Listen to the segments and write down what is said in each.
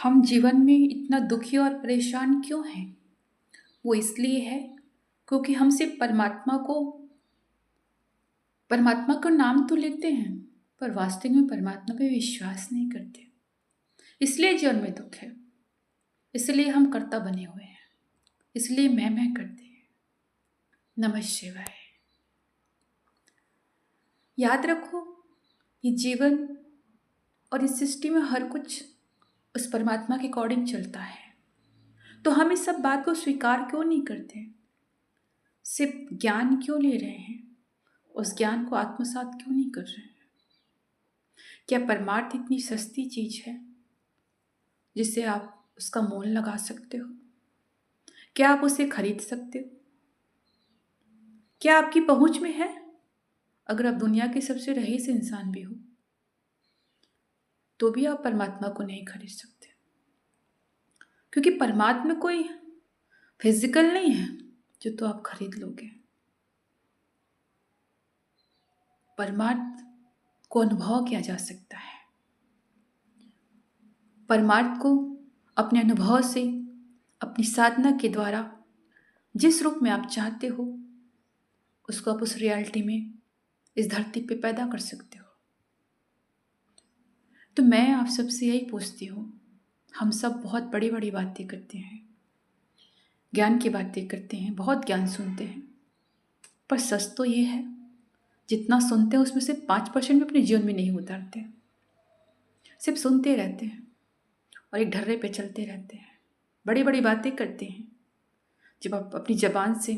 हम जीवन में इतना दुखी और परेशान क्यों हैं? वो इसलिए है क्योंकि हम सिर्फ परमात्मा का नाम तो लेते हैं, पर वास्तव में परमात्मा पे विश्वास नहीं करते। इसलिए जीवन में दुख है। इसलिए हम कर्ता बने हुए हैं। इसलिए मैं करते हैं। नमः शिवाय। याद रखो, ये जीवन और इस सृष्टि में हर कुछ उस परमात्मा के अकॉर्डिंग चलता है। तो हम इस सब बात को स्वीकार क्यों नहीं करते? सिर्फ ज्ञान क्यों ले रहे हैं? उस ज्ञान को आत्मसात क्यों नहीं कर रहे हैं? क्या परमार्थ इतनी सस्ती चीज है जिससे आप उसका मोल लगा सकते हो? क्या आप उसे खरीद सकते हो? क्या आपकी पहुंच में है? अगर आप दुनिया के सबसे रईस इंसान भी हो तो भी आप परमात्मा को नहीं खरीद सकते, क्योंकि परमात्मा कोई फिजिकल नहीं है जो तो आप खरीद लोगे। परमार्थ को अनुभव किया जा सकता है। परमार्थ को अपने अनुभव से, अपनी साधना के द्वारा जिस रूप में आप चाहते हो उसको आप उस रियलिटी में इस धरती पे पैदा कर सकते हो। तो मैं आप सबसे यही पूछती हूँ, हम सब बहुत बड़ी बड़ी बातें करते हैं, ज्ञान की बातें करते हैं, बहुत ज्ञान सुनते हैं, पर सच तो ये है जितना सुनते हैं उसमें से 5% भी अपने जीवन में नहीं उतारते। सिर्फ सुनते रहते हैं और एक ढर्रे पे चलते रहते हैं, बड़ी बड़ी बातें करते हैं। जब आप अपनी जबान से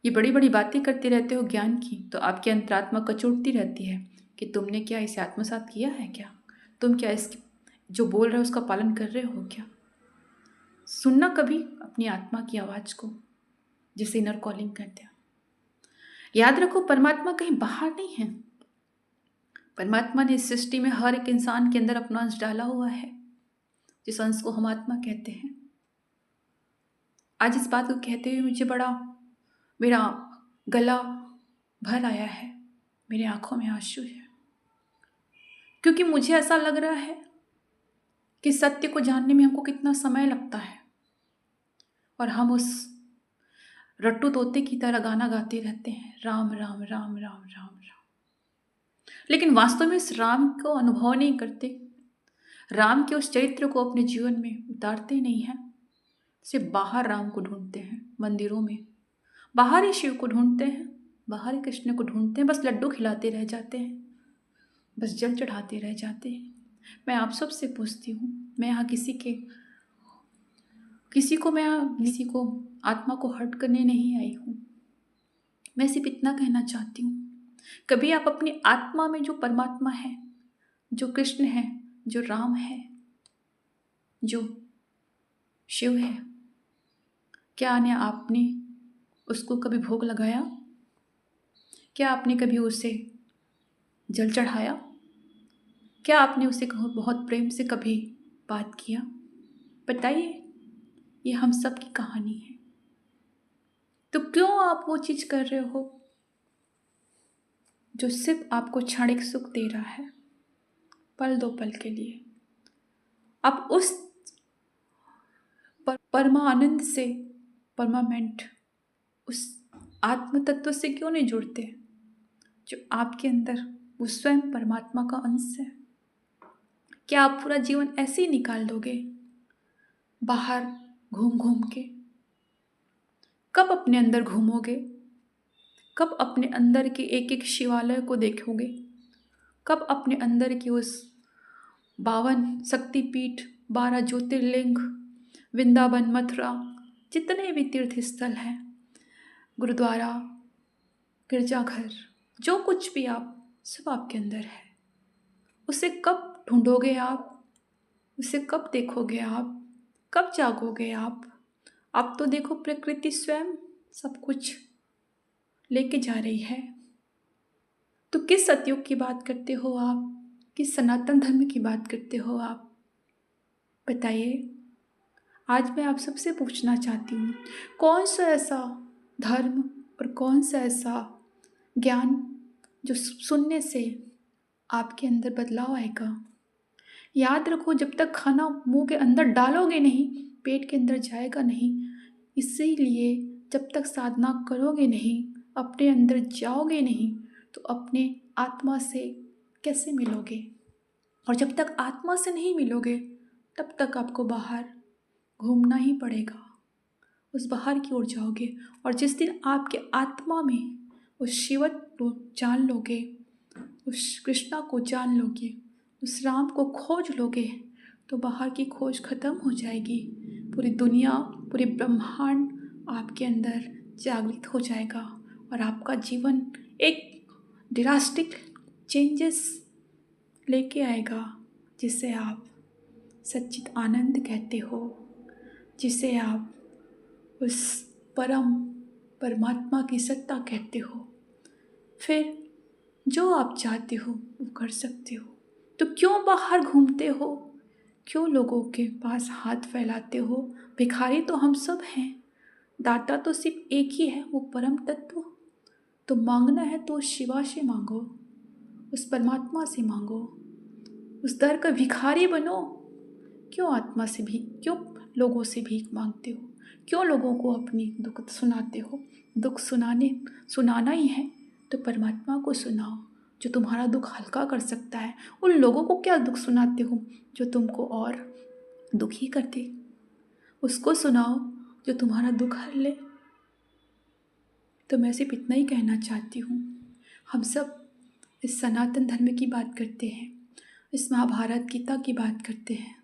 ये बड़ी बड़ी बातें करते रहते हो ज्ञान की, तो आपकी अंतरात्मा कचोटती रहती है कि तुमने क्या इसे आत्मसात किया है? क्या तुम क्या इस जो बोल रहे हो उसका पालन कर रहे हो? क्या सुनना कभी अपनी आत्मा की आवाज को, जिसे इनर कॉलिंग कहते हैं। याद रखो, परमात्मा कहीं बाहर नहीं है। परमात्मा ने इस सृष्टि में हर एक इंसान के अंदर अपना अंश डाला हुआ है, जिस अंश को हम आत्मा कहते हैं। आज इस बात को कहते हुए मुझे मेरा गला भर आया है, मेरी आंखों में आंसू है, क्योंकि मुझे ऐसा लग रहा है कि सत्य को जानने में हमको कितना समय लगता है और हम उस रट्टू तोते की तरह गाना गाते रहते हैं, राम राम राम राम राम राम, लेकिन वास्तव में इस राम को अनुभव नहीं करते, राम के उस चरित्र को अपने जीवन में उतारते नहीं हैं। सिर्फ बाहर राम को ढूंढते हैं, मंदिरों में बाहर ही शिव को ढूंढते हैं, बाहर ही कृष्ण को ढूंढते हैं, बस लड्डू खिलाते रह जाते हैं, बस जल चढ़ाते रह जाते हैं। मैं आप सब से पूछती हूँ, मैं यहाँ किसी को आत्मा को हर्ट करने नहीं आई हूँ। मैं सिर्फ इतना कहना चाहती हूँ, कभी आप अपनी आत्मा में जो परमात्मा है, जो कृष्ण है, जो राम है, जो शिव है, क्या आपने उसको कभी भोग लगाया? क्या आपने कभी उसे जल चढ़ाया? क्या आपने उसे बहुत प्रेम से कभी बात किया? बताइए, ये हम सब की कहानी है। तो क्यों आप वो चीज कर रहे हो जो सिर्फ आपको क्षणिक सुख दे रहा है, पल दो पल के लिए? आप उस परमानंद से, परमानेंट उस आत्म तत्व से क्यों नहीं जुड़ते जो आपके अंदर वो स्वयं परमात्मा का अंश है? क्या आप पूरा जीवन ऐसे ही निकाल दोगे बाहर घूम घूम के? कब अपने अंदर घूमोगे? कब अपने अंदर के एक एक शिवालय को देखोगे? कब अपने अंदर की उस 52 शक्तिपीठ, 12 ज्योतिर्लिंग, वृंदावन, मथुरा, जितने भी तीर्थ स्थल हैं, गुरुद्वारा, गिरजाघर, जो कुछ भी आप, सब आपके अंदर है। उसे कब ढूंढोगे आप? उसे कब देखोगे आप? कब जागोगे आप? आप तो देखो, प्रकृति स्वयं सब कुछ लेके जा रही है। तो किस सतयुग की बात करते हो आप? किस सनातन धर्म की बात करते हो आप? बताइए। आज मैं आप सबसे पूछना चाहती हूँ, कौन सा ऐसा धर्म और कौन सा ऐसा ज्ञान जो सुनने से आपके अंदर बदलाव आएगा? याद रखो, जब तक खाना मुंह के अंदर डालोगे नहीं, पेट के अंदर जाएगा नहीं। इसीलिए जब तक साधना करोगे नहीं, अपने अंदर जाओगे नहीं, तो अपने आत्मा से कैसे मिलोगे? और जब तक आत्मा से नहीं मिलोगे, तब तक आपको बाहर घूमना ही पड़ेगा। उस बाहर की ओर जाओगे, और जिस दिन आपके आत्मा में उस शिव को जान लोगे, उस कृष्णा को जान लोगे, उस राम को खोज लोगे, तो बाहर की खोज खत्म हो जाएगी। पूरी दुनिया, पूरी ब्रह्मांड आपके अंदर जागृत हो जाएगा, और आपका जीवन एक ड्रास्टिक चेंजेस लेके आएगा, जिसे आप सच्चित आनंद कहते हो, जिसे आप उस परम परमात्मा की सत्ता कहते हो। फिर जो आप चाहते हो वो कर सकते हो। तो क्यों बाहर घूमते हो? क्यों लोगों के पास हाथ फैलाते हो? भिखारी तो हम सब हैं, दाता तो सिर्फ एक ही है, वो परम तत्व। तो मांगना है तो शिवा से मांगो, उस परमात्मा से मांगो, उस दर का भिखारी बनो। क्यों आत्मा से भी, क्यों लोगों से भीख मांगते हो? क्यों लोगों को अपनी दुख सुनाते हो? दुख सुनाना ही है तो परमात्मा को सुनाओ, जो तुम्हारा दुख हल्का कर सकता है। उन लोगों को क्या दुख सुनाते हो जो तुमको और दुखी करते? उसको सुनाओ जो तुम्हारा दुख हर ले। तो मैं सिर्फ इतना ही कहना चाहती हूँ, हम सब इस सनातन धर्म की बात करते हैं, इस महाभारत गीता की बात करते हैं,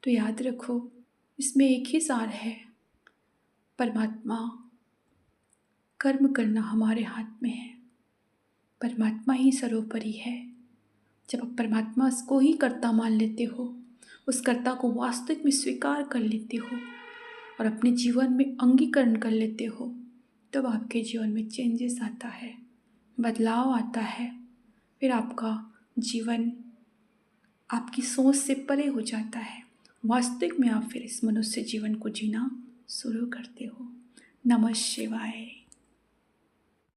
तो याद रखो इसमें एक ही सार है, परमात्मा। कर्म करना हमारे हाथ में है, परमात्मा ही सर्वोपरि है। जब आप परमात्मा को ही कर्ता मान लेते हो, उस कर्ता को वास्तविक में स्वीकार कर लेते हो और अपने जीवन में अंगीकरण कर लेते हो, तब आपके जीवन में चेंजेस आता है, बदलाव आता है। फिर आपका जीवन आपकी सोच से परे हो जाता है। वास्तविक में आप फिर इस मनुष्य जीवन को जीना शुरू करते हो। नमः शिवाय।